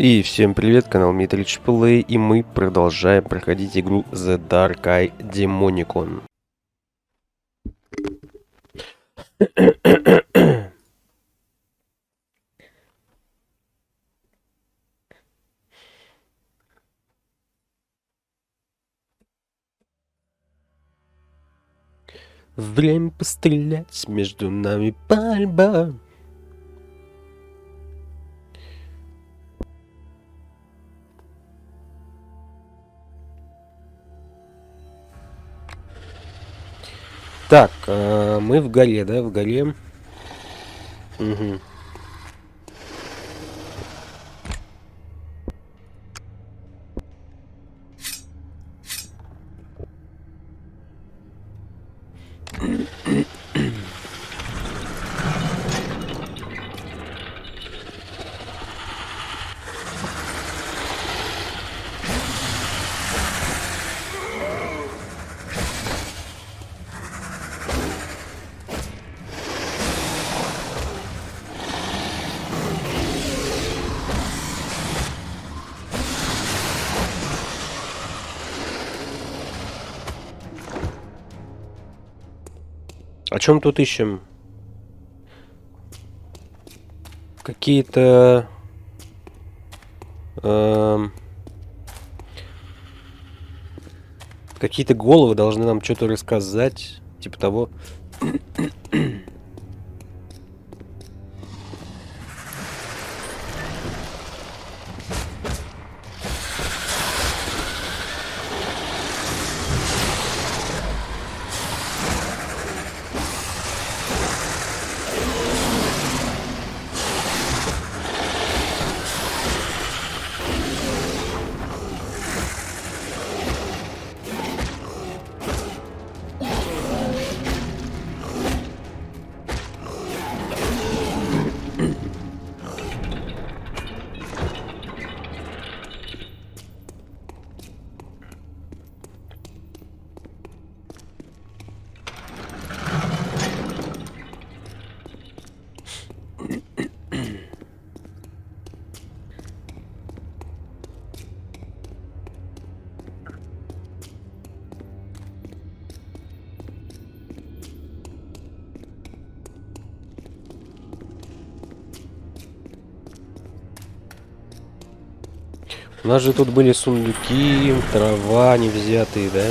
И всем привет, канал MitrichPlay, и мы продолжаем проходить игру The Dark Eye Demonicon. Время пострелять, между нами пальба. Так, мы в горе, да, в горе. Угу. О чем тут ищем? Какие-то какие-то головы должны нам что-то рассказать, типа того. У нас же тут были сундуки, трава не взятые, да?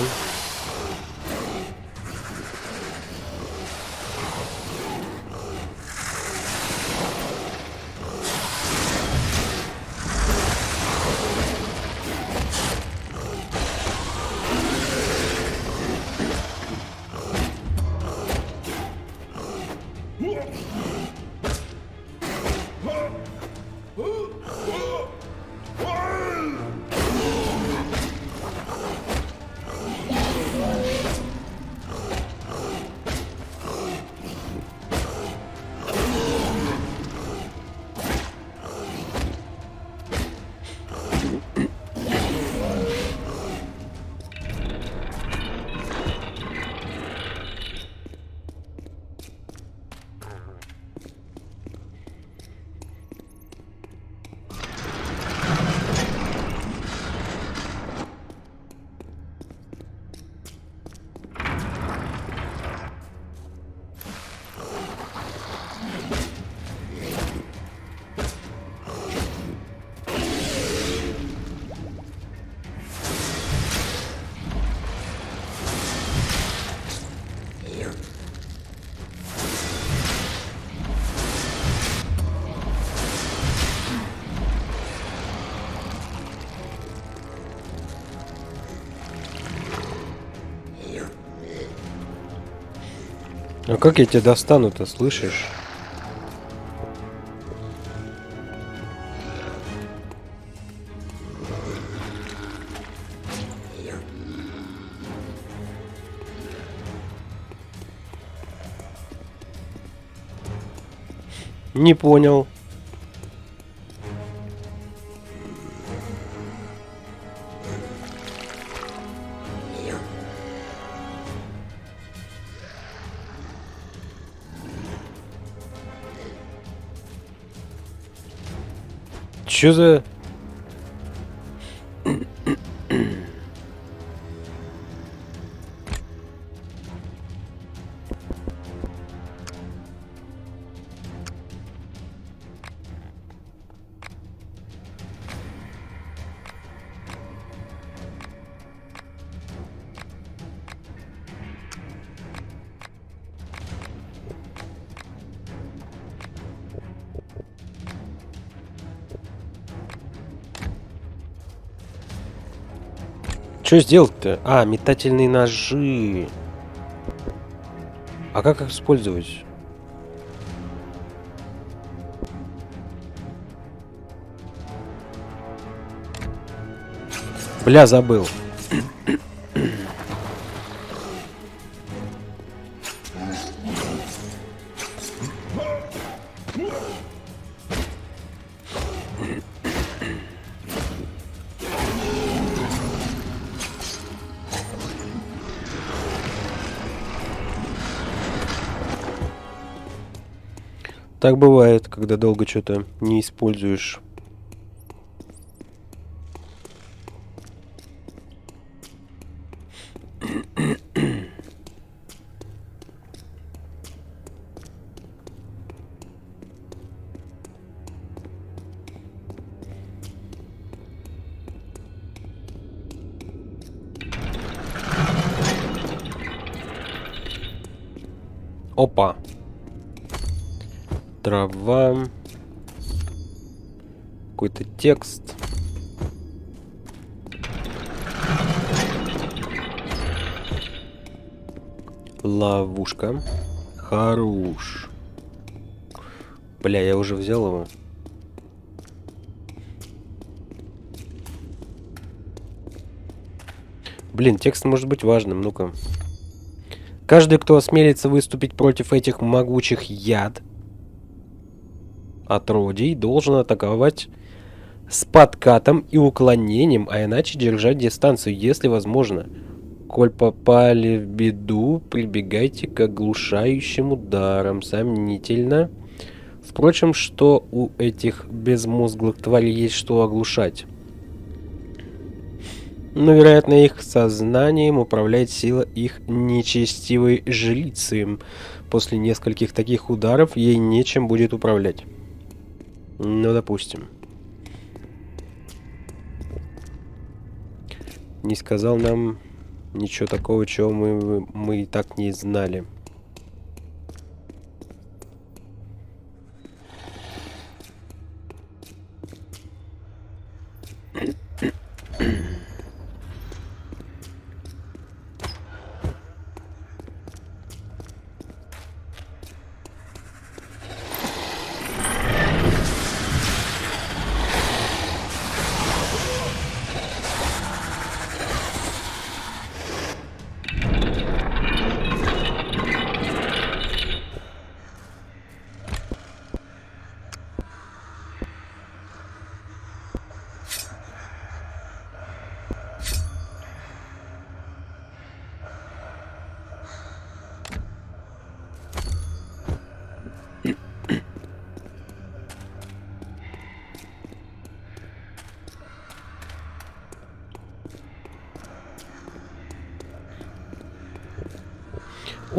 А как я тебя достану-то, слышишь? Не понял. Чё за... Что сделать-то? А, метательные ножи. А как их использовать? Бля, забыл. Так бывает, когда долго что-то не используешь. Опа. Трава. Какой-то текст. Ловушка. Хорош. Бля, я уже взял его. Блин, текст может быть важным. Ну-ка. Каждый, кто осмелится выступить против этих могучих яд отродий, должен атаковать с подкатом и уклонением, а иначе держать дистанцию, если возможно. Коль попали в беду, прибегайте к оглушающим ударам. Сомнительно. Впрочем, что у этих безмозглых тварей есть что оглушать. Но, вероятно, их сознанием управляет сила их нечестивой жрицы. После нескольких таких ударов ей нечем будет управлять. Ну, допустим. Не сказал нам ничего такого, чего мы и так не знали.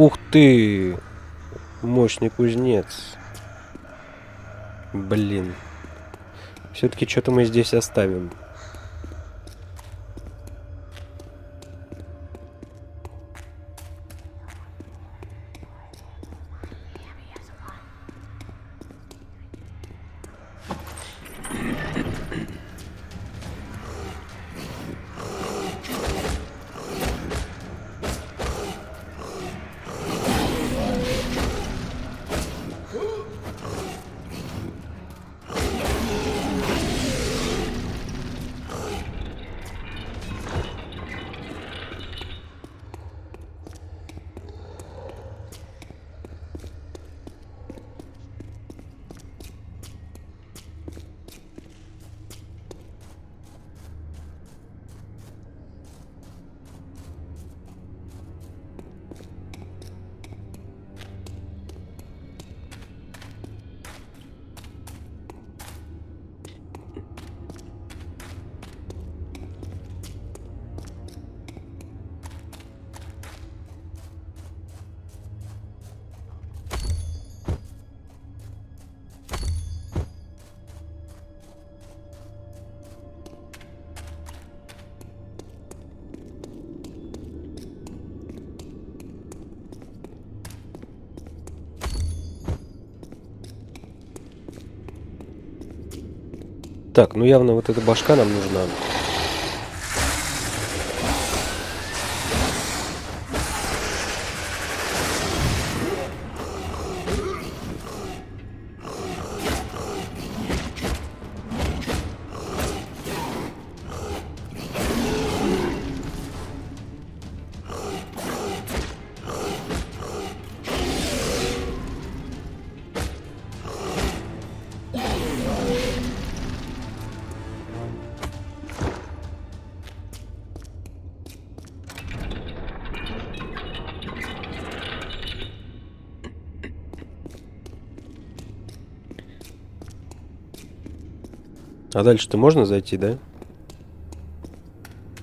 Ух ты! Мощный кузнец. Блин. Все-таки что-то мы здесь оставим. Так, ну явно вот эта башка нам нужна. А дальше-то можно зайти, да?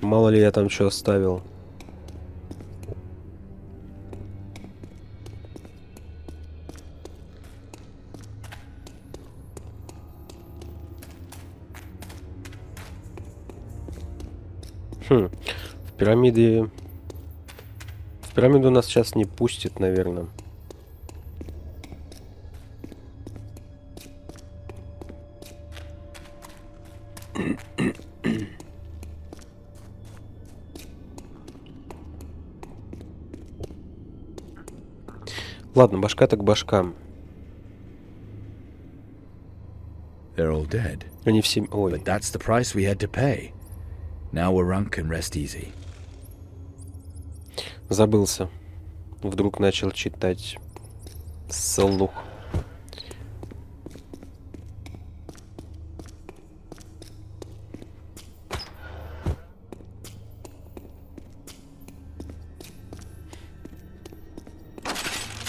Мало ли я там что оставил. В пирамиды... В пирамиду нас сейчас не пустит, наверное. Ладно, башка так башка. They're all dead. Они все... Ой. But that's the price we had to pay. Now Warunk can rest easy. Забылся. Вдруг начал читать вслух.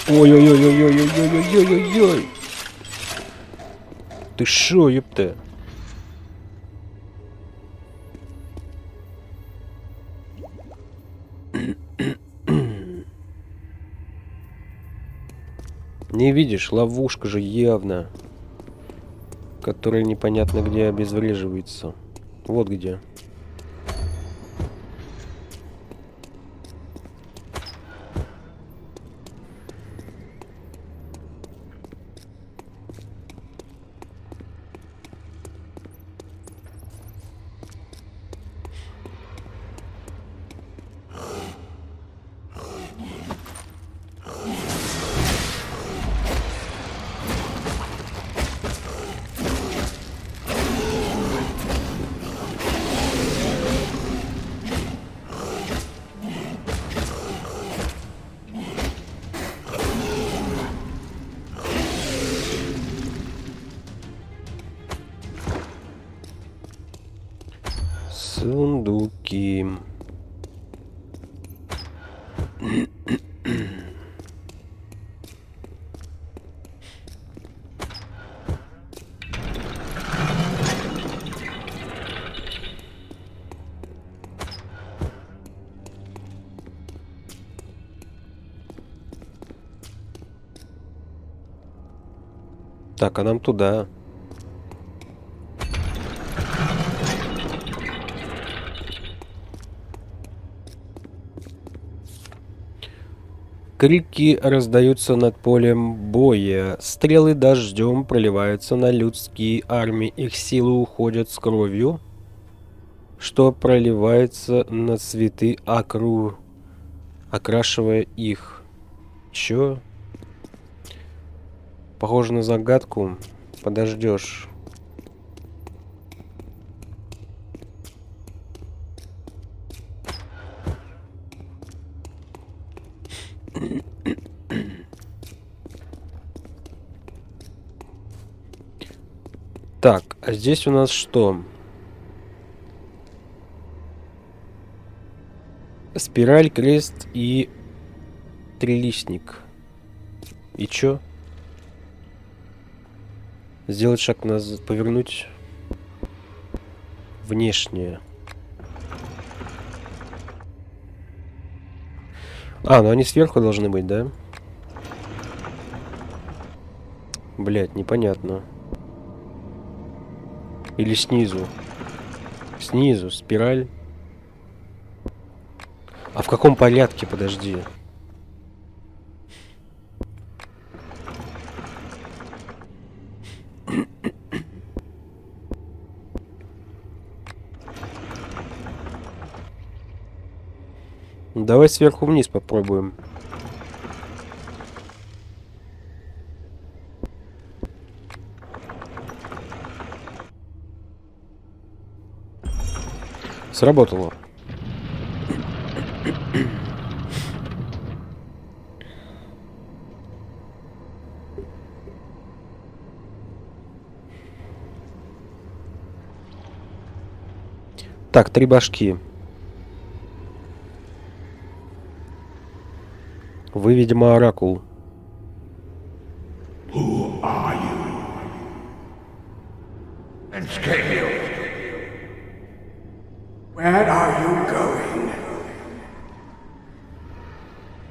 Ой-ой-ой-ой-ой-ой-ой-ой-ой-ой-ой. Ты шо, ёпта? Не видишь, ловушка же явно, которая непонятно где обезвреживается. Вот где. Сундуки. Так, а нам туда. Крики раздаются над полем боя. Стрелы дождем проливаются на людские армии. Их силы уходят с кровью, что проливается на цветы, окрашивая их. Чё? Похоже на загадку. Подождешь. Так, а здесь у нас что? Спираль, крест и трилистник. И чё? Сделать шаг назад, повернуть внешнее. А, ну они сверху должны быть, да? Блять, непонятно. Или снизу. Снизу, спираль. А в каком порядке, подожди? Давай сверху вниз попробуем. Сработало. Так, 3 башки. Вы, видимо, оракул. and scale you. Where are you going?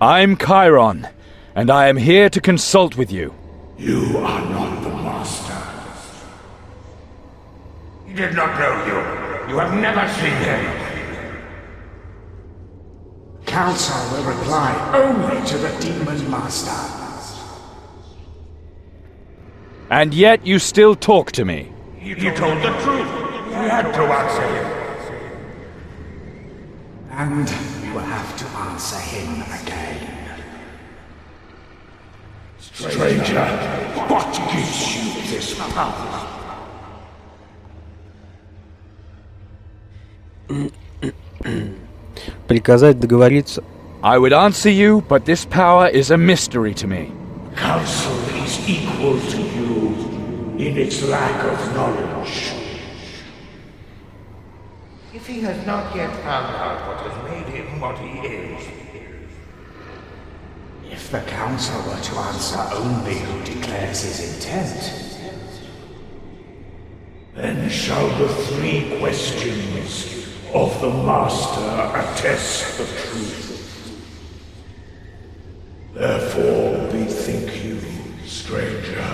I'm Chiron, and I am here to consult with you. You are not the master. He did not know you. You have never seen him. Council will reply only to the demon master. And yet you still talk to me. He told the truth. We had to answer him. And we will have to answer him again. Stranger, what gives you this power? Приказать договориться. I would answer you, but this power is a mystery to me. Council is equal to you in its lack of knowledge. If he has not yet found out what has made him what he is. If the council were to answer only who declares his intent, Then shall the three questions of the Master attest the truth. Therefore bethink you, stranger,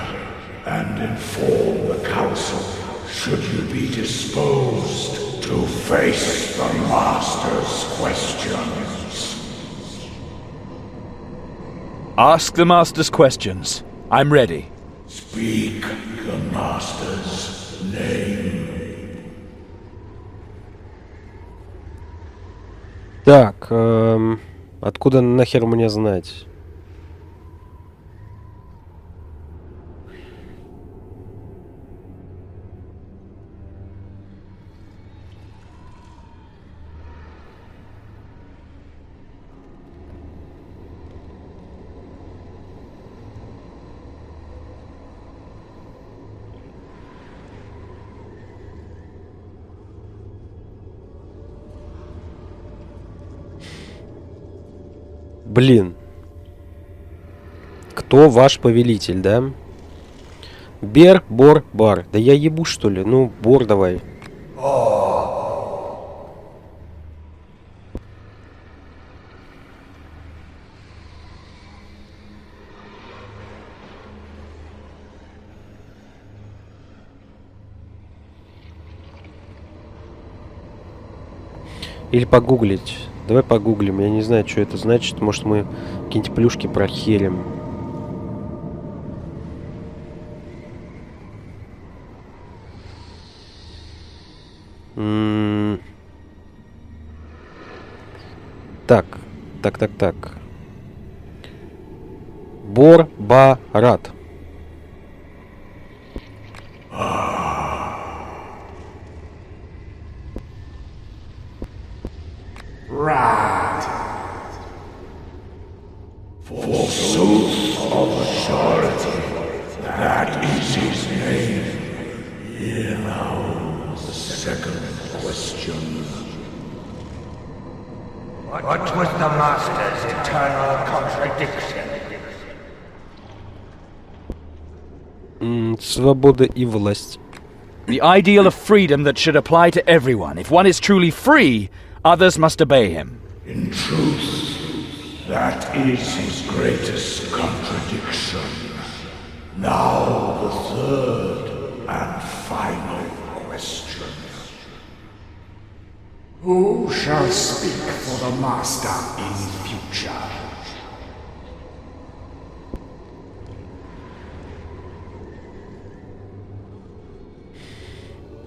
and inform the Council should you be disposed to face the Master's questions. Ask the Master's questions. I'm ready. Speak the Master's name. Так, откуда нахер мне знать? Блин. Кто ваш повелитель, да? Бер, Бор, Бар. Да я ебу, что ли? Ну, Бор давай. Или погуглить. Давай погуглим. Я не знаю, что это значит. Может, мы какие-нибудь плюшки прохерим. Так. Бор-ба-рат. Rad. Forsooth of authority, that is his name. Hear now the second question. What was the Master's eternal contradiction? Свобода и власть. The ideal of freedom that should apply to everyone. If one is truly free, others must obey him. In truth, that is his greatest contradiction. Now the third and final question. Who shall speak for the Master in future?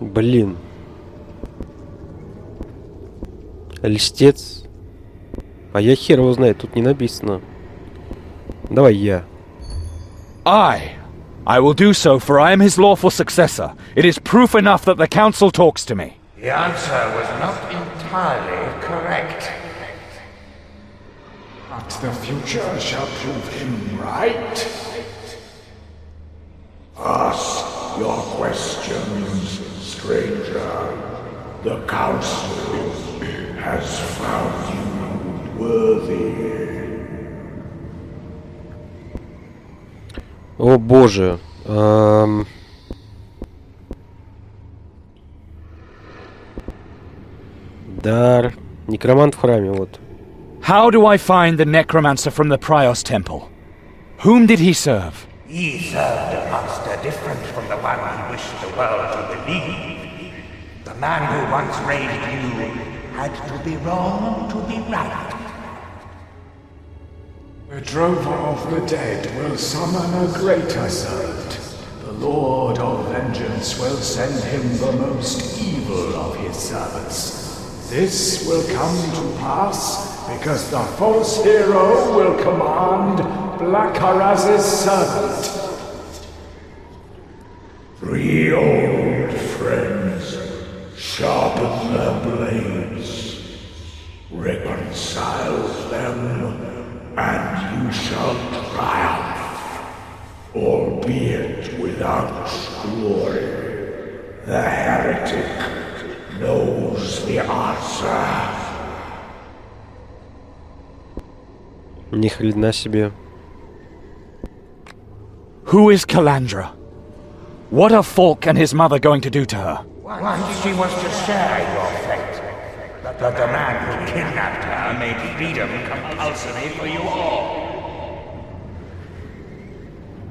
Блин. Льстец. А я хер его знает, тут не написано. Давай я. I will do so, for I am his lawful successor. It is proof enough that the council talks to me. The answer was not entirely correct. But the future shall prove him right. Ask your questions, stranger. The council has found you worthy. О боже. Дар. Некромант в храме, вот. How do I find the necromancer from the Prios temple? Whom did he serve? He served a master different from the one he wished the world to believe. The man who once raised you had to be wrong to be right. The drover of the dead will summon a greater servant. The Lord of Vengeance will send him the most evil of his servants. This will come to pass because the false hero will command Black Haraz's servant. 3 old friends sharpen their blades, reconcile them, and you shall triumph, albeit without glory. The heretic knows the answer. Ни хрена себе. Who is Calandra? What are Falk and his mother going to do to her? Once she was to share your fate, but the man who kidnapped her made freedom compulsory for you all.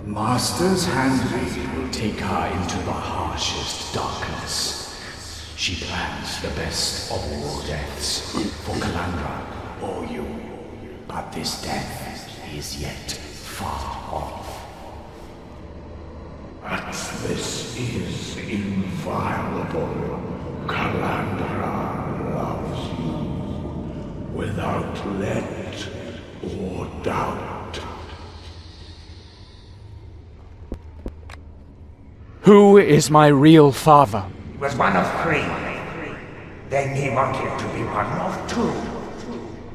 The Master's handmaid will take her into the harshest darkness. She plans the best of all deaths for Calandra or you. But this death is yet far off. But this is inviolable. Calandra loves you without let or doubt. Who is my real father? He was one of 3. Then he wanted to be one of 2.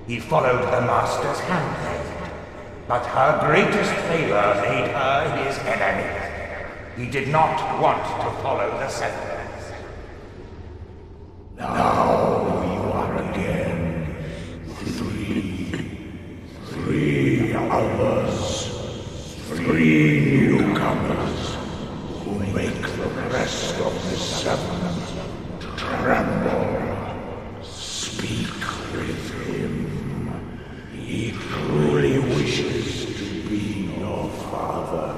He followed the Master's handmaid, but her greatest favor made her his enemy. He did not want to follow the 7. Now you are again 3 others, 3 newcomers who make the rest of the 7 tremble. Speak with him. He truly wishes to be your father.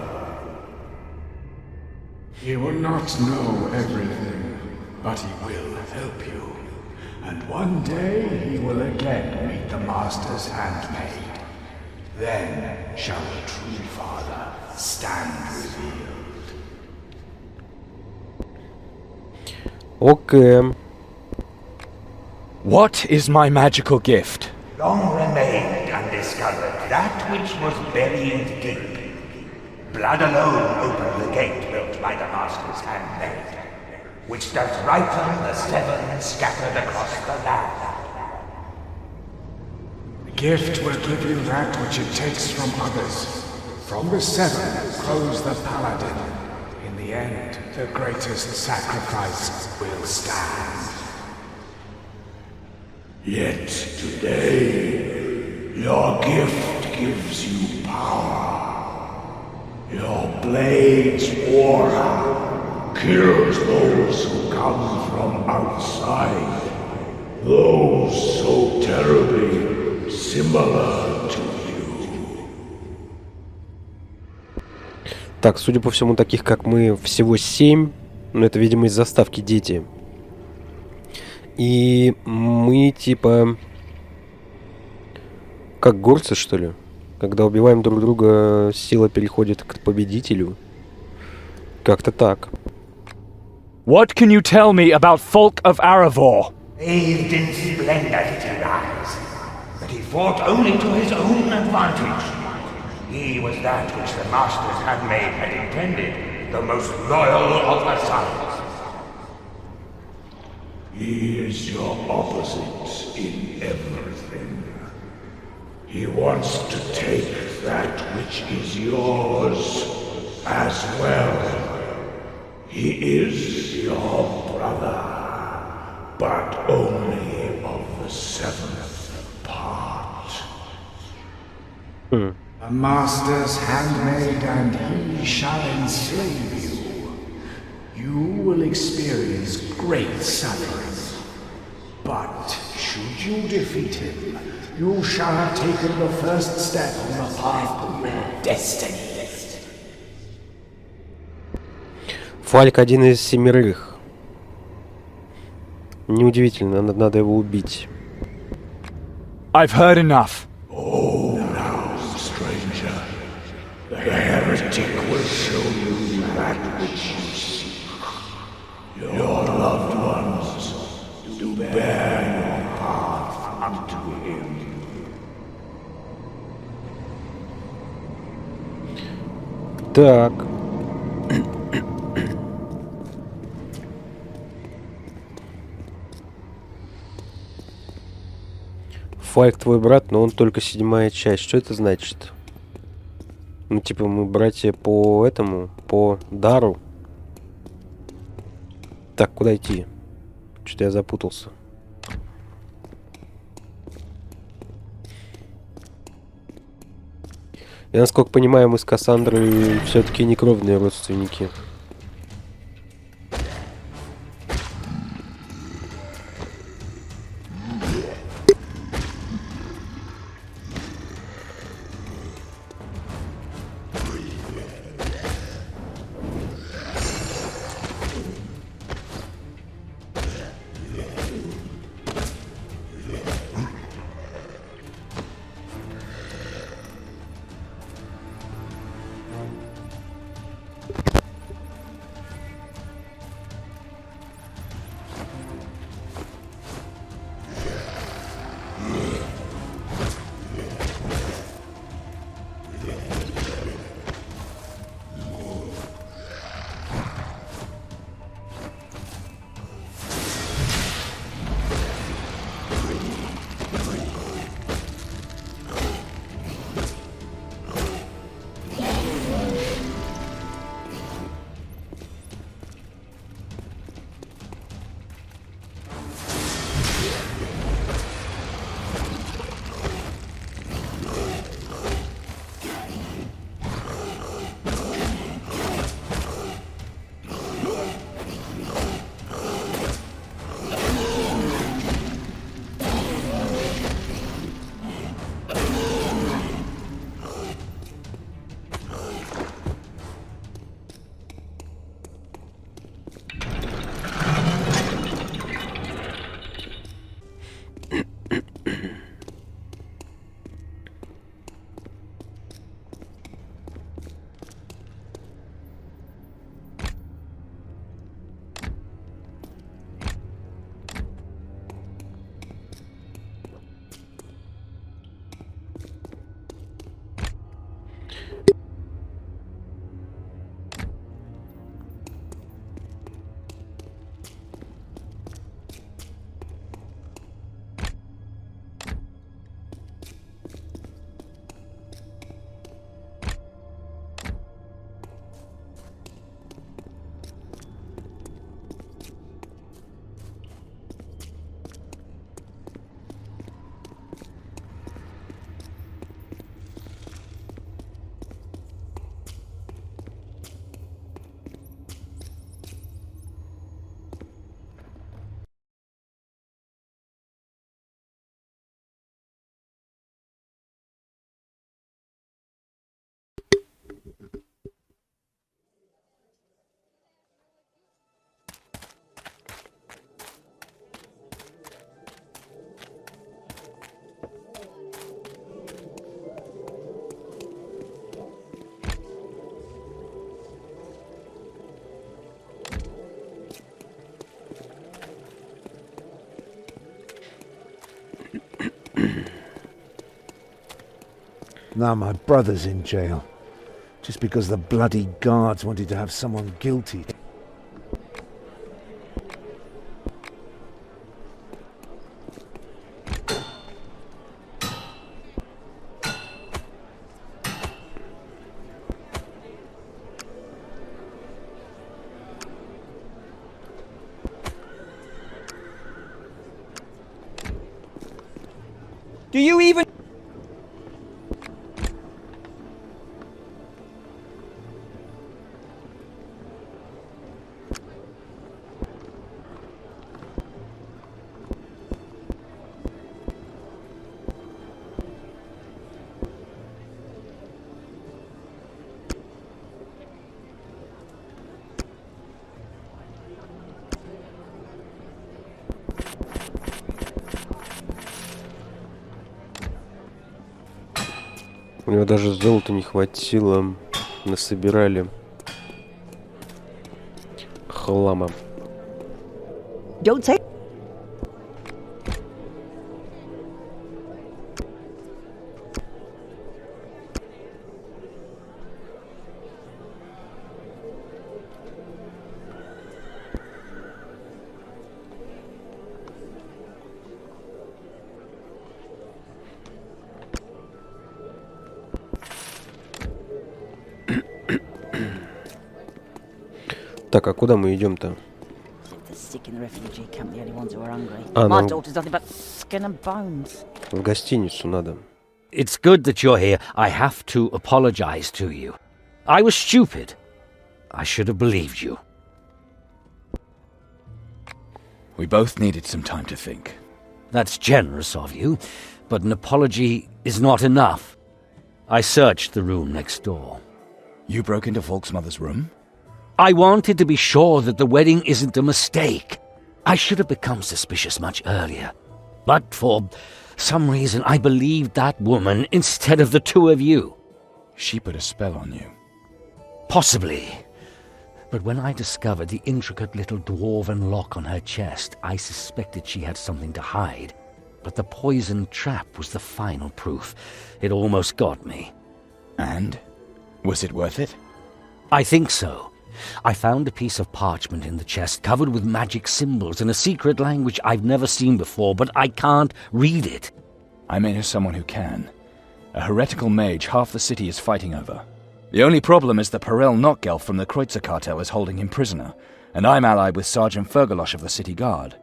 He will not know everything, but he will help you. And one day he will again meet the Master's handmaid. Then shall the true father stand revealed. Окей. What is my magical gift? Long remained undiscovered that which was buried deep. Blood alone opened the gate built by the Master's handmaid, which does ripen the 7 scattered across the land. The gift will give you that which it takes from others. From the 7 grows the paladin. In the end, the greatest sacrifice will stand. Yet today, your gift gives you power. Your blade's aura kills those who come from outside. Those so terribly similar to you. Так, судя по всему, таких как мы всего 7. Но это, видимо, из заставки дети. И мы типа... Как горцы, что ли? Когда убиваем друг друга, сила переходит к победителю. Как-то так. What can you tell me about Falk of Aravor? Bathed in splendor did he rise, but he fought only to his own advantage. He was that which the Master's handmaid had intended, the most loyal of the sons. He is your opposite in everything. He wants to take that which is yours as well. He is your brother, but only of the 7th part. The Master's handmaid and he shall enslave you. You will experience great suffering, but Should you defeat him, you shall have taken the first step on the path to your destiny. Фальк один из 7. Неудивительно, надо его убить. I've heard enough. Oh, now, stranger, the heretic will show you that which you seek. Your loved ones do bear your path unto him. Так. Фальк твой брат, но он только 7-я часть. Что это значит? Ну, типа, мы братья по этому, по дару. Так, куда идти? Что-то я запутался. Я, насколько понимаю, мы с Кассандрой все-таки не кровные родственники. Now my brother's in jail, just because the bloody guards wanted to have someone guilty. Do you even... него даже золота не хватило. Насобирали хлама. Don't say. Так, а куда мы идем-то? В гостиницу надо. It's good that you're here. I have to apologize to you. I was stupid. I should have believed you. We both needed some time to think. That's generous of you, but an apology is not enough. I searched the room next door. You broke into Volk's mother's room? I wanted to be sure that the wedding isn't a mistake. I should have become suspicious much earlier. But for some reason, I believed that woman instead of the two of you. She put a spell on you. Possibly. But when I discovered the intricate little dwarven lock on her chest, I suspected she had something to hide. But the poison trap was the final proof. It almost got me. And? Was it worth it? I think so. I found a piece of parchment in the chest covered with magic symbols in a secret language I've never seen before, but I can't read it. I may know someone who can. A heretical mage half the city is fighting over. The only problem is that Perel Notgelf from the Kreutzer cartel is holding him prisoner, and I'm allied with Sergeant Fergalosh of the city guard.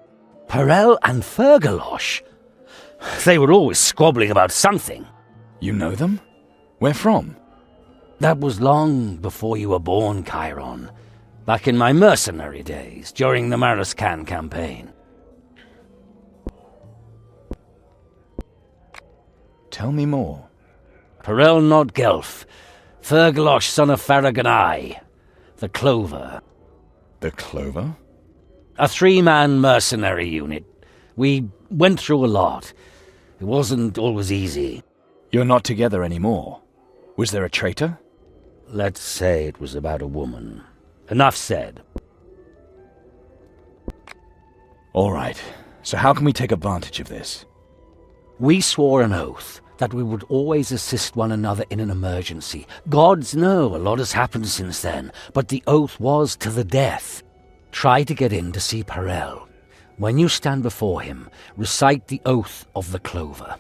Perel and Fergalosh? They were always squabbling about something. You know them? Where from? That was long before you were born, Chiron. Back in my mercenary days, during the Maraskan campaign. Tell me more. Perel Notgelf, Fergalosh son of Farragonai, the Clover. The Clover? A 3-man mercenary unit. We went through a lot. It wasn't always easy. You're not together anymore. Was there a traitor? Let's say it was about a woman. Enough said. All right. So how can we take advantage of this? We swore an oath that we would always assist one another in an emergency. Gods know a lot has happened since then, but the oath was to the death. Try to get in to see Perel. When you stand before him, recite the oath of the Clover.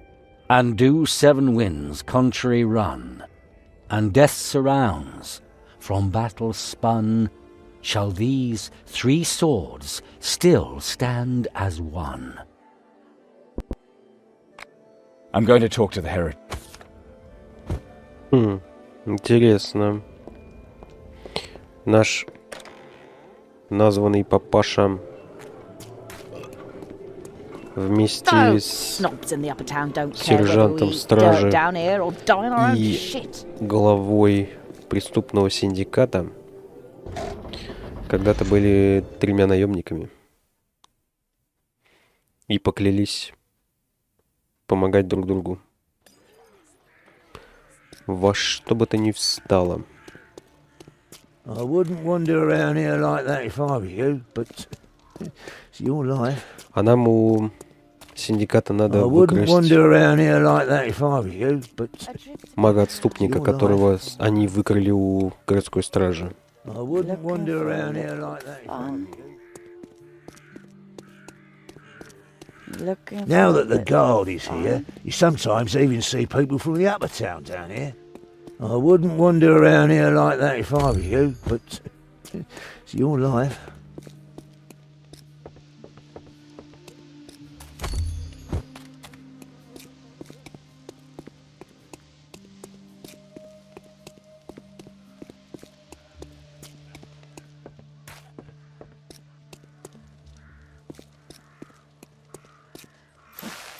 And do 7 winds contrary run. And death surrounds, from battle spun, shall these 3 swords still stand as one. I'm going to talk to the Herod. Интересно. Наш названный папаша вместе с сержантом стражи и главой преступного синдиката когда-то были 3 наемниками и поклялись помогать друг другу во что бы то ни встало. I wouldn't wander around here like that if I were you, but it's your life. А нам у синдиката надо I wouldn't выкрасть wander around here like that if I were you, but мага-отступника, которого они выкрали у городской стражи. I wouldn't wander around here like that if I were you. Now that the guard is here, you sometimes even see people from the upper town down here. I wouldn't wander around here like that if I were you, but it's your life.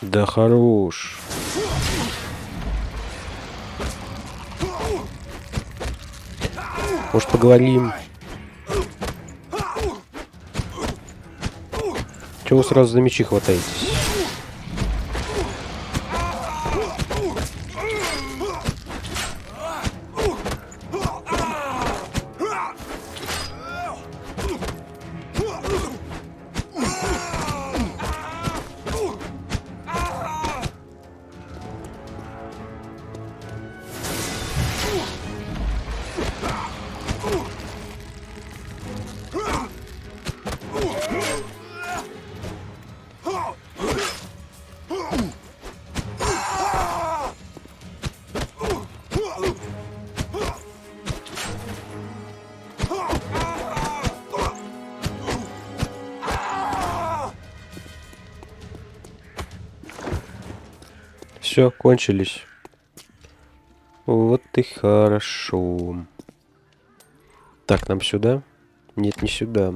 Да хорош. Может, поговорим? Чего вы сразу за мечи хватаетесь? Все, кончились. Вот и хорошо. Так, нам сюда? Нет, не сюда.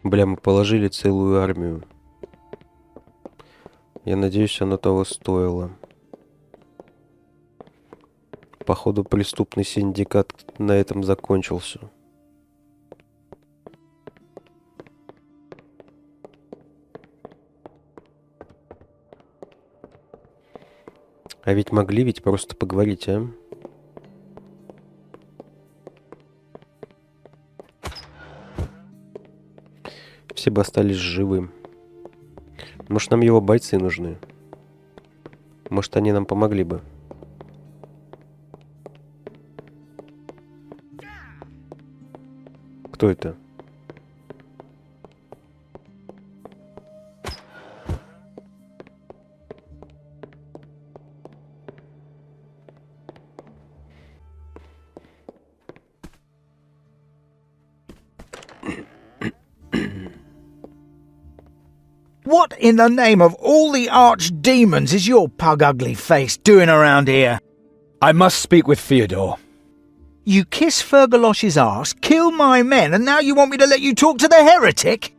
Бля, мы положили целую армию. Я надеюсь, оно того стоило. Походу, преступный синдикат на этом закончился. А ведь могли ведь просто поговорить, а? Все бы остались живы. Может, нам его бойцы нужны? Может, они нам помогли бы? Кто это? What in the name of all the archdemons is your pug-ugly face doing around here? I must speak with Theodore. You kiss Fergalosh's arse, kill my men, and now you want me to let you talk to the heretic?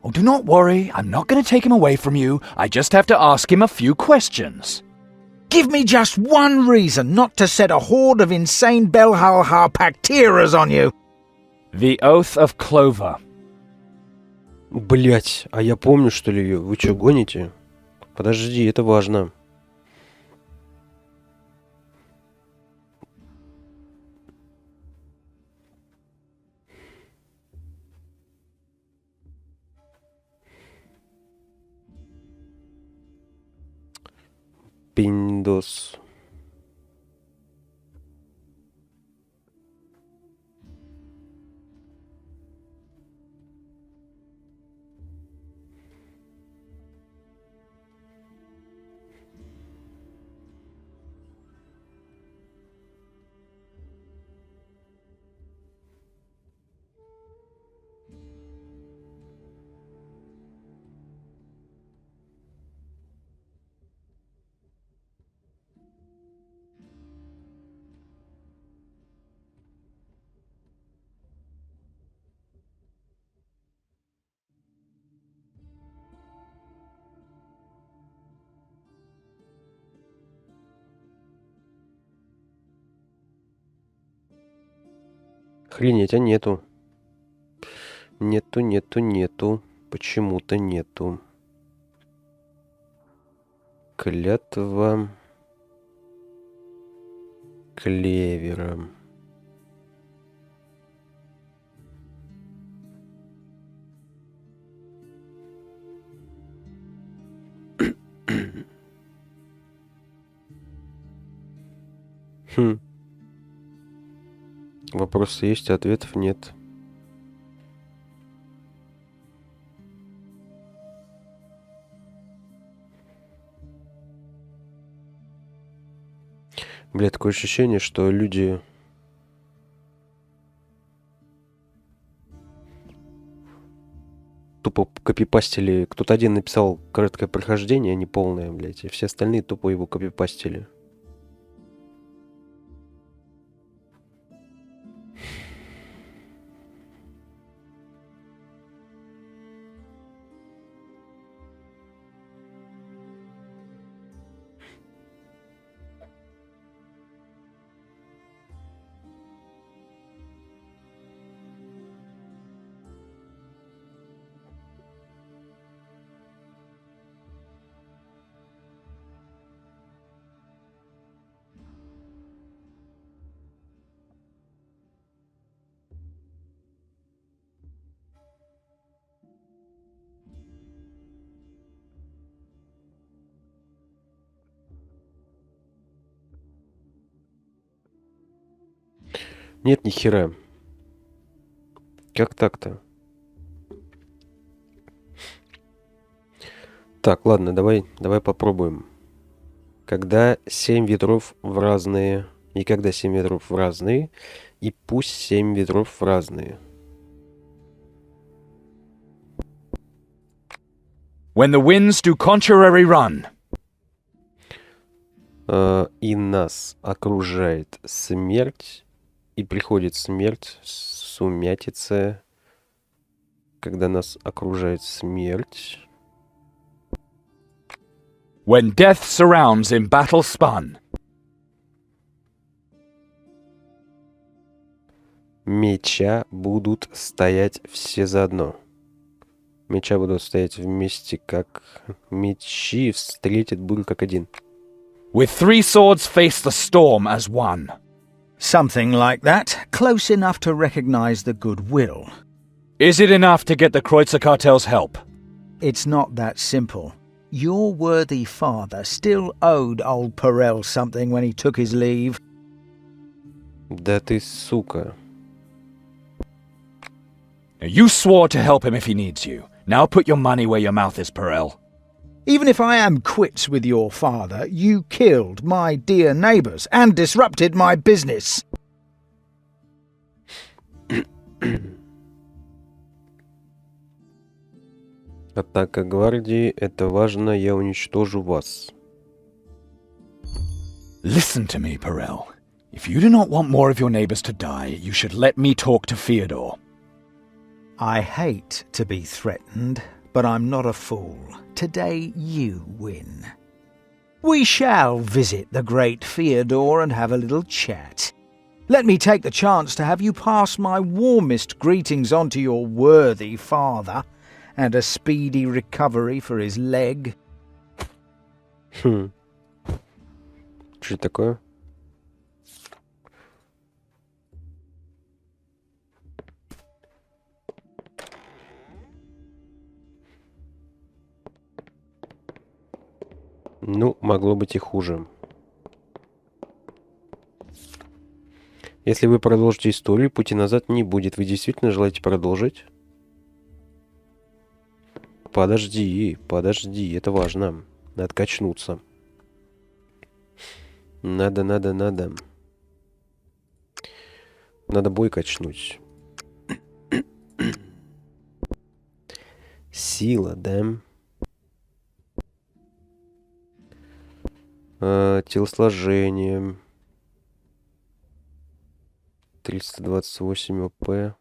Oh, do not worry. I'm not going to take him away from you. I just have to ask him a few questions. Give me just one reason not to set a horde of insane Belhal Harpacteras on you. The Oath of Clover. Блять, а я помню, что ли, ее? Вы что, гоните? Подожди, это важно. Пиндос. Охренеть, а нету. Нету. Почему-то нету. Клятва клевера. Вопросы есть, ответов нет. Бля, такое ощущение, что люди... тупо копипастили. Кто-то один написал короткое прохождение, а не полное, блядь. И все остальные тупо его копипастили. Нет, ни хера. Как так-то? Так, ладно, давай попробуем. Когда 7 ветров в разные... И когда 7 ветров в разные, и пусть 7 ветров в разные. When the winds do contrary run. И нас окружает смерть, и приходит смерть, сумятица, когда нас окружает смерть. When death surrounds in battle spun. Меча будут стоять все заодно. Меча будут стоять вместе, как мечи встретят бурю как один. With 3 swords face the storm as one. Something like that, close enough to recognize the goodwill. Is it enough to get the Kreutzer cartel's help? It's not that simple. Your worthy father still owed old Perel something when he took his leave. Да ты сука. You swore to help him if he needs you. Now put your money where your mouth is, Perel. Even if I am quits with your father, you killed my dear neighbours and disrupted my business. Атака гвардии, это важно, я уничтожу вас. Listen to me, Perel. If you do not want more of your neighbours to die, you should let me talk to Fyodor. I hate to be threatened, but I'm not a fool. Today you win. We shall visit the great Fyodor and have a little chat. Let me take the chance to have you pass my warmest greetings on to your worthy father, and a speedy recovery for his leg. Что это такое? Ну, могло быть и хуже. Если вы продолжите историю, пути назад не будет. Вы действительно желаете продолжить? Подожди, это важно. Надо качнуться. Надо. Надо бой качнуть. Сила, да? Телосложение. 328 ОП.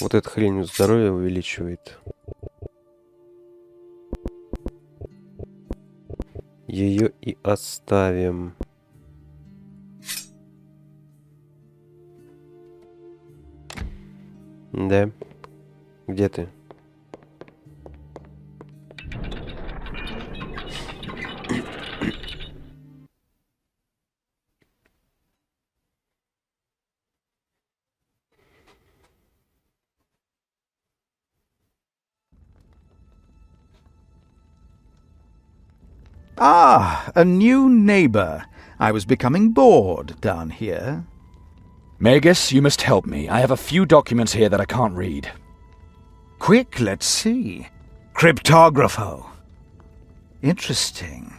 Вот эта хрень здоровье увеличивает. Ее и оставим. Да. Где ты? Ah, a new neighbor. I was becoming bored down here. Magus, you must help me. I have a few documents here that I can't read. Quick, let's see. Cryptographo. Interesting.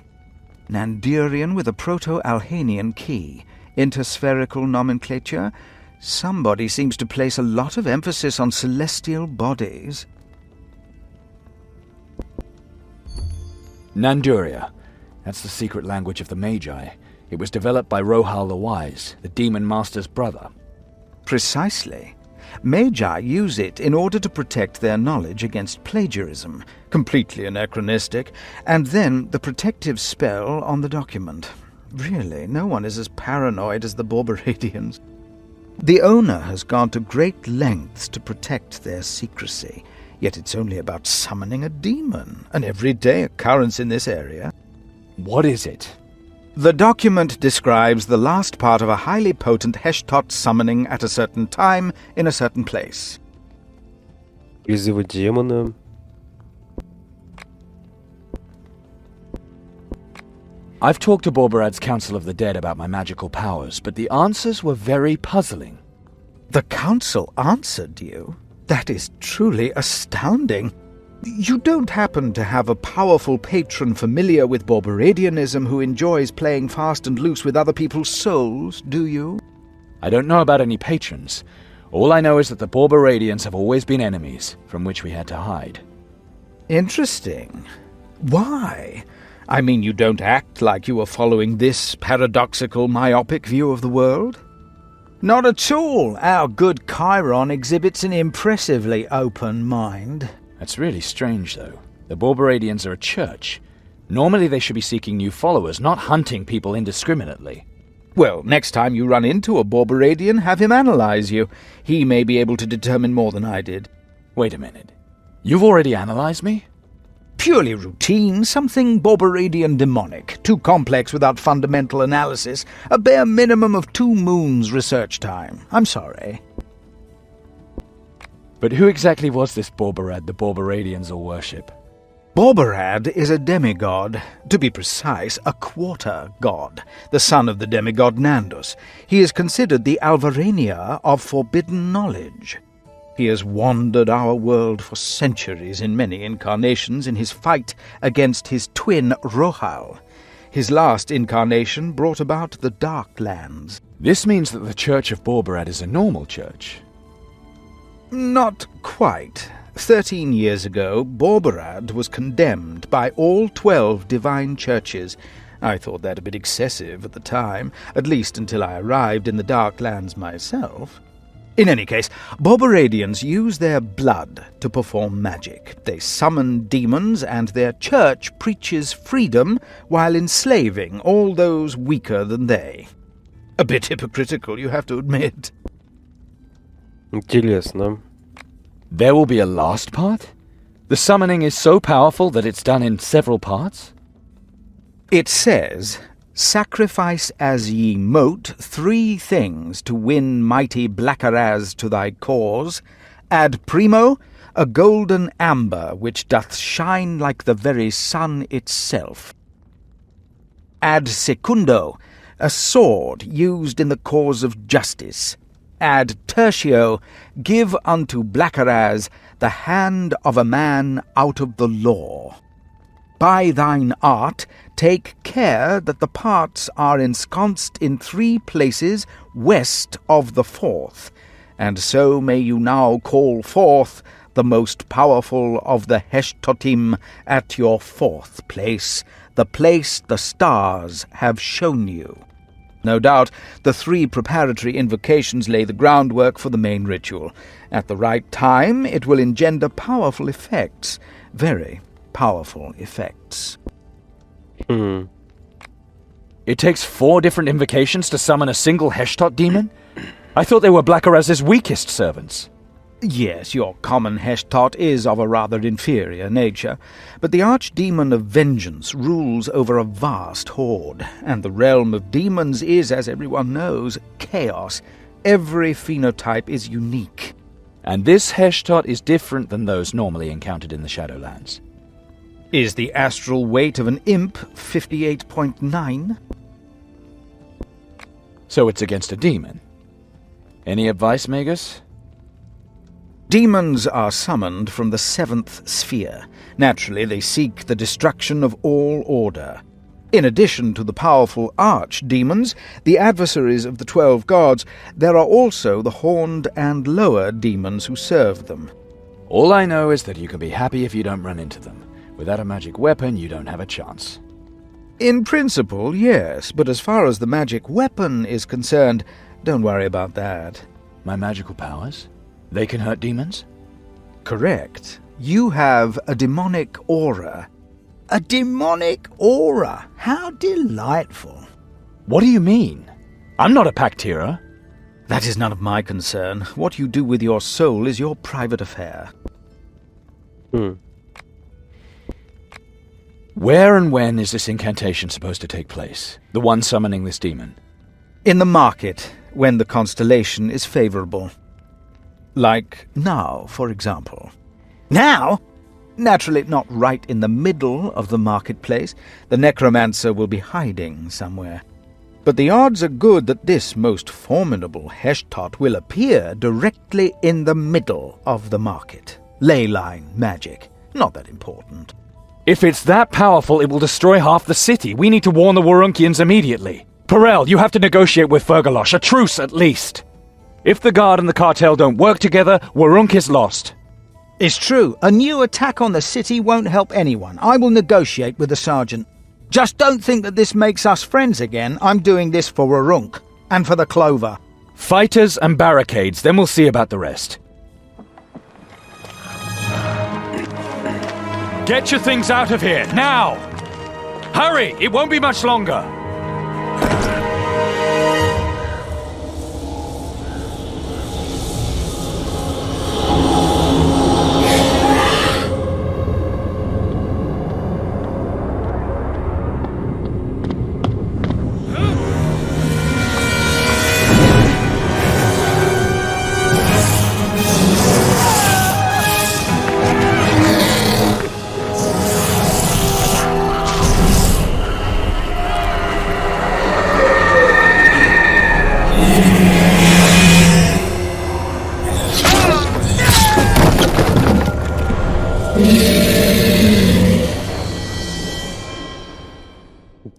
Nandurian with a Proto-Alhanian key. Interspherical nomenclature. Somebody seems to place a lot of emphasis on celestial bodies. Nanduria. That's the secret language of the Magi. It was developed by Rohal the Wise, the Demon Master's brother. Precisely. Magi use it in order to protect their knowledge against plagiarism, completely anachronistic, and then the protective spell on the document. Really, no one is as paranoid as the Borberadians. The owner has gone to great lengths to protect their secrecy, yet it's only about summoning a demon, an everyday occurrence in this area. What is it? The document describes the last part of a highly potent Heshtot summoning at a certain time in a certain place. Призывы демона. I've talked to Borberad's Council of the Dead about my magical powers, but the answers were very puzzling. The council answered you? That is truly astounding. You don't happen to have a powerful patron familiar with Borberadianism who enjoys playing fast and loose with other people's souls, do you? I don't know about any patrons. All I know is that the Borberadians have always been enemies, from which we had to hide. Interesting. Why? I mean, you don't act like you were following this paradoxical, myopic view of the world. Not at all. Our good Chiron exhibits an impressively open mind. That's really strange, though. The Borberadians are a church. Normally they should be seeking new followers, not hunting people indiscriminately. Well, next time you run into a Borberadian, have him analyze you. He may be able to determine more than I did. Wait a minute. You've already analyzed me? Purely routine, something Borberadian demonic, too complex without fundamental analysis, a bare minimum of 2 moons research time. I'm sorry. But who exactly was this Borberad the Borberadians all worship? Borberad is a demigod, to be precise, a quarter god, the son of the demigod Nandus. He is considered the Alvarania of forbidden knowledge. He has wandered our world for centuries in many incarnations in his fight against his twin Rohal. His last incarnation brought about the Dark Lands. This means that the Church of Borberad is a normal church. Not quite. 13 years ago, Borberad was condemned by all 12 divine churches. I thought that a bit excessive at the time, at least until I arrived in the Dark Lands myself. In any case, Borberadians use their blood to perform magic. They summon demons, and their church preaches freedom while enslaving all those weaker than they. A bit hypocritical, you have to admit. Интересно. There will be a last part? The summoning is so powerful that it's done in several parts? It says, "Sacrifice as ye mote 3 things to win mighty Blackaraz to thy cause. Ad primo, a golden amber which doth shine like the very sun itself. Ad secundo, a sword used in the cause of justice. Ad tertio, give unto Blackaraz the hand of a man out of the law. By thine art, take care that the parts are ensconced in 3 places west of the 4th, and so may you now call forth the most powerful of the Heshtotim at your 4th place, the place the stars have shown you." No doubt, the 3 preparatory invocations lay the groundwork for the main ritual. At the right time, it will engender powerful effects. Very powerful effects. It takes 4 different invocations to summon a single Heshtot demon? I thought they were Blackaraz's weakest servants. Yes, your common Heshtot is of a rather inferior nature, but the Archdemon of Vengeance rules over a vast horde, and the realm of demons is, as everyone knows, chaos. Every phenotype is unique. And this Heshtot is different than those normally encountered in the Shadowlands. Is the astral weight of an imp 58.9? So it's against a demon. Any advice, Magus? Demons are summoned from the 7th sphere. Naturally, they seek the destruction of all order. In addition to the powerful archdemons, the adversaries of the 12 gods, there are also the horned and lower demons who serve them. All I know is that you can be happy if you don't run into them. Without a magic weapon, you don't have a chance. In principle, yes, but as far as the magic weapon is concerned, don't worry about that. My magical powers? They can hurt demons? Correct. You have a demonic aura. A demonic aura? How delightful. What do you mean? I'm not a Pactira. That is none of my concern. What you do with your soul is your private affair. Where and when is this incantation supposed to take place? The one summoning this demon? In the market, when the constellation is favorable. Like now, for example. Now? Naturally, not right in the middle of the marketplace. The necromancer will be hiding somewhere. But the odds are good that this most formidable Heshtot will appear directly in the middle of the market. Ley line magic. Not that important. If it's that powerful, it will destroy half the city. We need to warn the Warunkians immediately. Perel, you have to negotiate with Fergalosh, a truce at least. If the Guard and the cartel don't work together, Warunk is lost. It's true. A new attack on the city won't help anyone. I will negotiate with the sergeant. Just don't think that this makes us friends again. I'm doing this for Warunk. And for the Clover. Fighters and barricades, then we'll see about the rest. Get your things out of here, now! Hurry! It won't be much longer!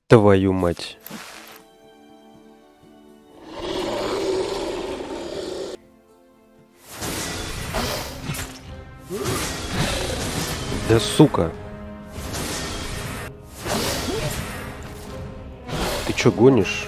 Твою мать. Да сука. Ты чё гонишь?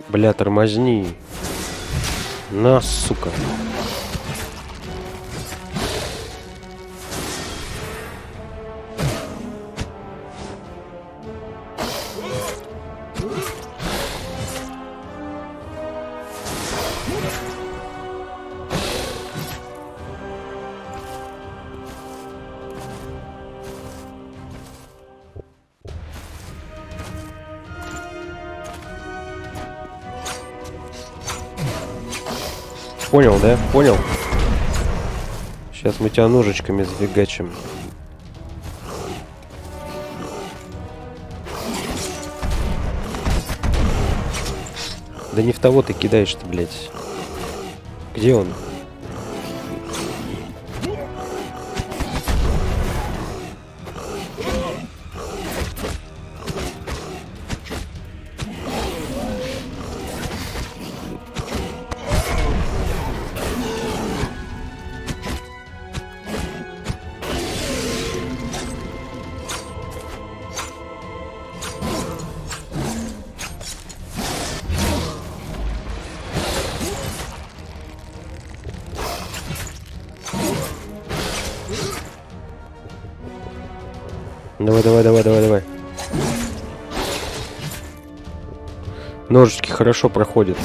Бля, тормозни. На, сука. Понял, да? Понял? Сейчас мы тебя ножичками сфигачим. Да не в того ты кидаешь-то, блядь. Где он? Давай, давай, давай, давай, давай. Ножички хорошо проходят.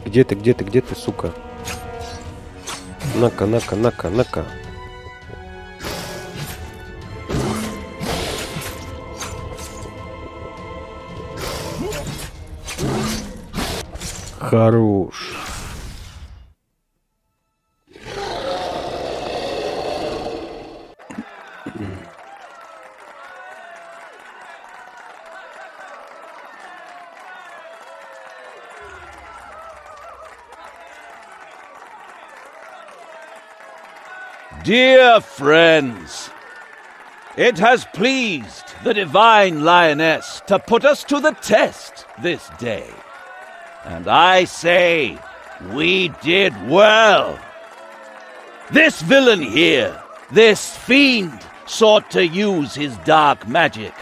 Где ты, где ты, где ты, сука? На-ка, на-ка, на-ка, на-ка. Хорош. Dear friends, it has pleased the divine lioness to put us to the test this day. And I say, we did well. This villain here, this fiend, sought to use his dark magic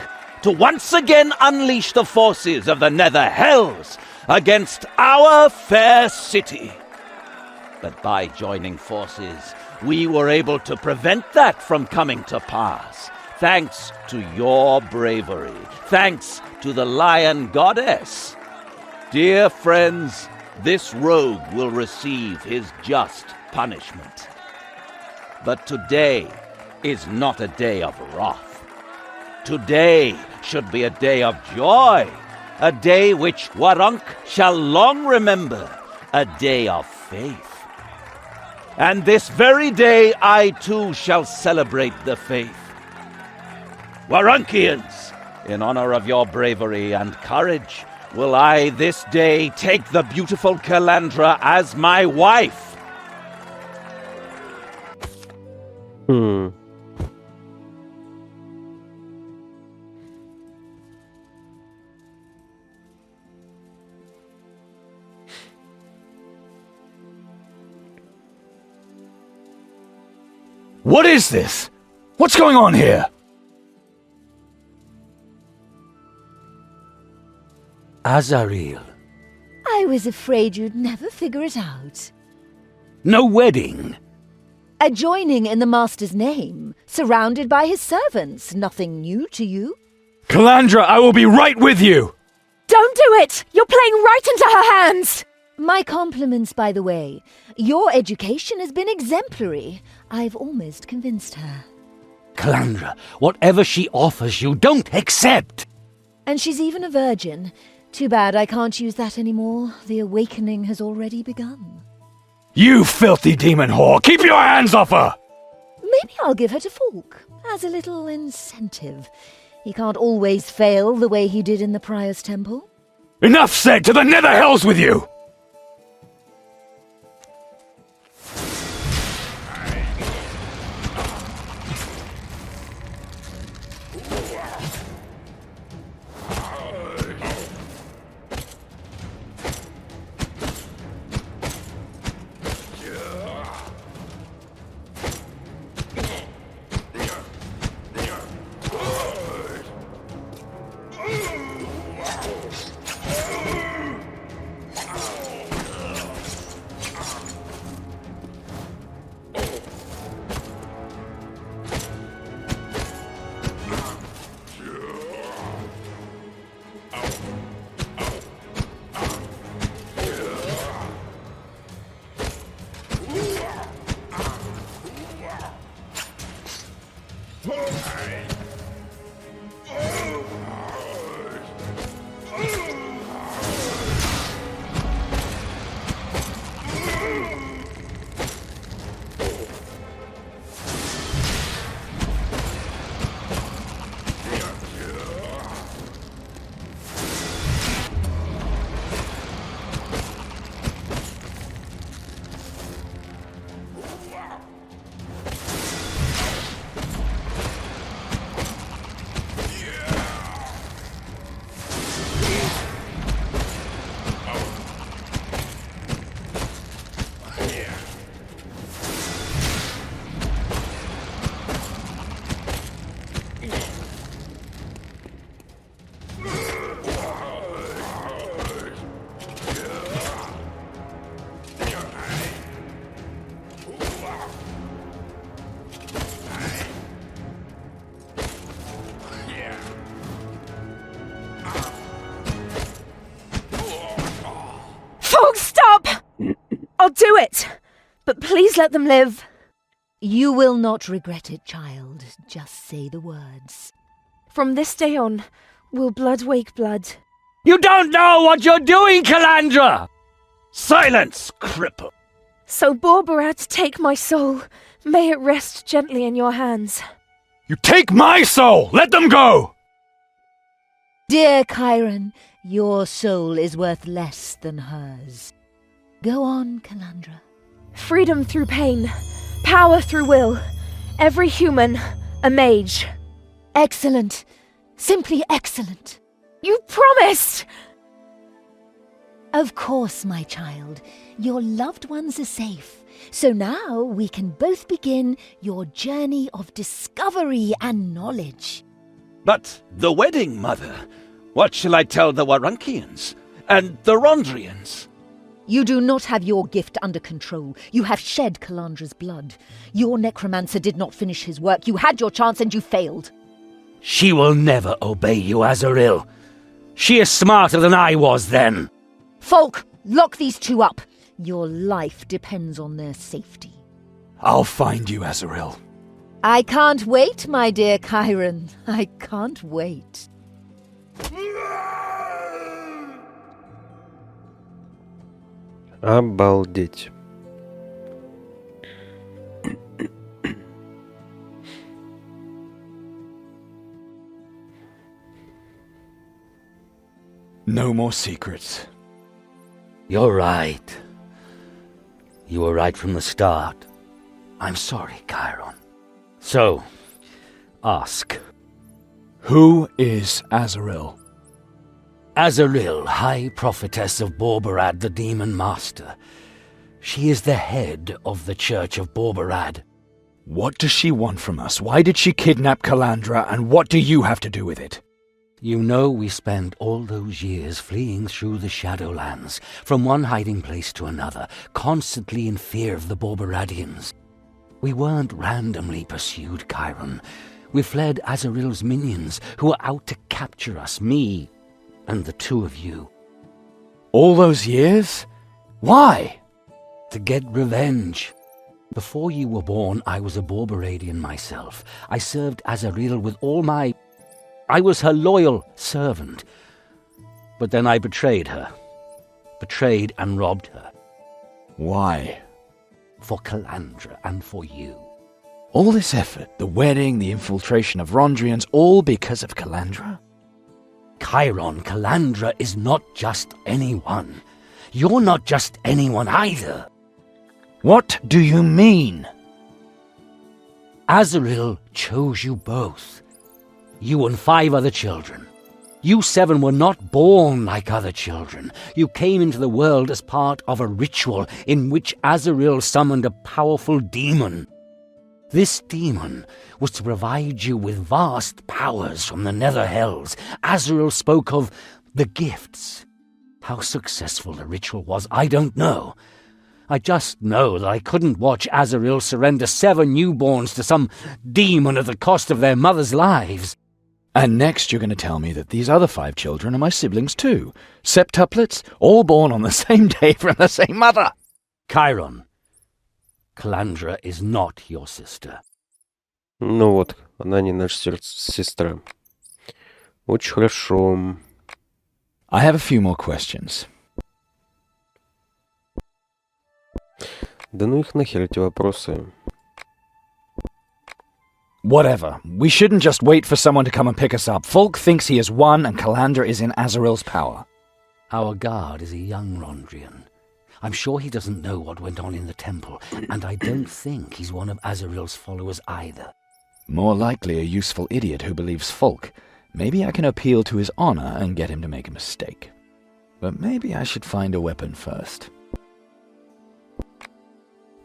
to once again unleash the forces of the nether hells against our fair city. But by joining forces, we were able to prevent that from coming to pass, thanks to your bravery, thanks to the Lion Goddess. Dear friends, this rogue will receive his just punishment. But today is not a day of wrath. Today should be a day of joy, a day which Warunk shall long remember, a day of faith. And this very day I too shall celebrate the faith. Warunkians, in honor of your bravery and courage, will I this day take the beautiful Calandra as my wife. What is this? What's going on here? Azariel. I was afraid you'd never figure it out. No wedding. A joining in the Master's name, surrounded by his servants. Nothing new to you. Calandra, I will be right with you! Don't do it! You're playing right into her hands! My compliments, by the way. Your education has been exemplary. I've almost convinced her. Calandra, whatever she offers you, don't accept! And she's even a virgin. Too bad I can't use that anymore. The awakening has already begun. You filthy demon whore! Keep your hands off her! Maybe I'll give her to Falk, as a little incentive. He can't always fail the way he did in the Prior's Temple. Enough said! To the nether hells with you! it! But please let them live. You will not regret it, child. Just say the words. From this day on, will blood wake blood. You don't know what you're doing, Calandra! Silence, cripple! So Borbarat, take my soul. May it rest gently in your hands. You take my soul! Let them go! Dear Chiron, your soul is worth less than hers. Go on, Calandra. Freedom through pain. Power through will. Every human, a mage. Excellent. Simply excellent. You promised! Of course, my child. Your loved ones are safe. So now we can both begin your journey of discovery and knowledge. But the wedding, Mother? What shall I tell the Warunkians? And the Rondrians? You do not have your gift under control. You have shed Calandra's blood. Your necromancer did not finish his work. You had your chance and you failed. She will never obey you, Azaril. She is smarter than I was then. Folk, lock these two up. Your life depends on their safety. I'll find you, Azaril. I can't wait, my dear Chiron. I can't wait. Обалдеть. No more secrets. You're right. You were right from the start. I'm sorry, Chiron. So, ask. Who is Azaril? Azaril, High Prophetess of Borbarad, the Demon Master. She is the head of the Church of Borbarad. What does she want from us? Why did she kidnap Calandra, and what do you have to do with it? You know we spent all those years fleeing through the Shadowlands, from one hiding place to another, constantly in fear of the Borbaradians. We weren't randomly pursued, Chiron. We fled Azaril's minions, who were out to capture us, me and the two of you. All those years? Why? To get revenge. Before you were born, I was a Borbaradian myself. I served Azaril with all my... I was her loyal servant. But then I betrayed her. Betrayed and robbed her. Why? For Calandra and for you. All this effort, the wedding, the infiltration of Rondrians, all because of Calandra? Chiron, Calandra is not just anyone. You're not just anyone either. What do you mean? Azaril chose you both. You and 5 other children. You 7 were not born like other children. You came into the world as part of a ritual in which Azaril summoned a powerful demon. This demon was to provide you with vast powers from the nether hells. Azaril spoke of the gifts. How successful the ritual was, I don't know. I just know that I couldn't watch Azaril surrender 7 newborns to some demon at the cost of their mothers' lives. And next you're going to tell me that these other 5 children are my siblings too. Septuplets, all born on the same day from the same mother. Chiron, Calandra is not your sister. Ну вот, она не наша сестра. Очень хорошо. I have a few more questions. Да ну их нахер эти вопросы. Whatever. We shouldn't just wait for someone to come and pick us up. Folk thinks he has won and Calandra is in Azaril's power. Our guard is a young Rondrian. I'm sure he doesn't know what went on in the temple, and I don't think he's one of Azaril's followers either. More likely a useful idiot who believes Folk. Maybe I can appeal to his honor and get him to make a mistake. But maybe I should find a weapon first.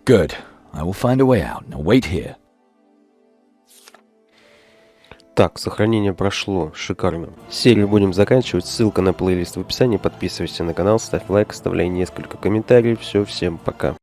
Good. I will find a way out. Now wait here. Так, сохранение прошло. Шикарно. Серию будем заканчивать. Ссылка на плейлист в описании. Подписывайся на канал, ставь лайк, оставляй несколько комментариев. Все, всем пока.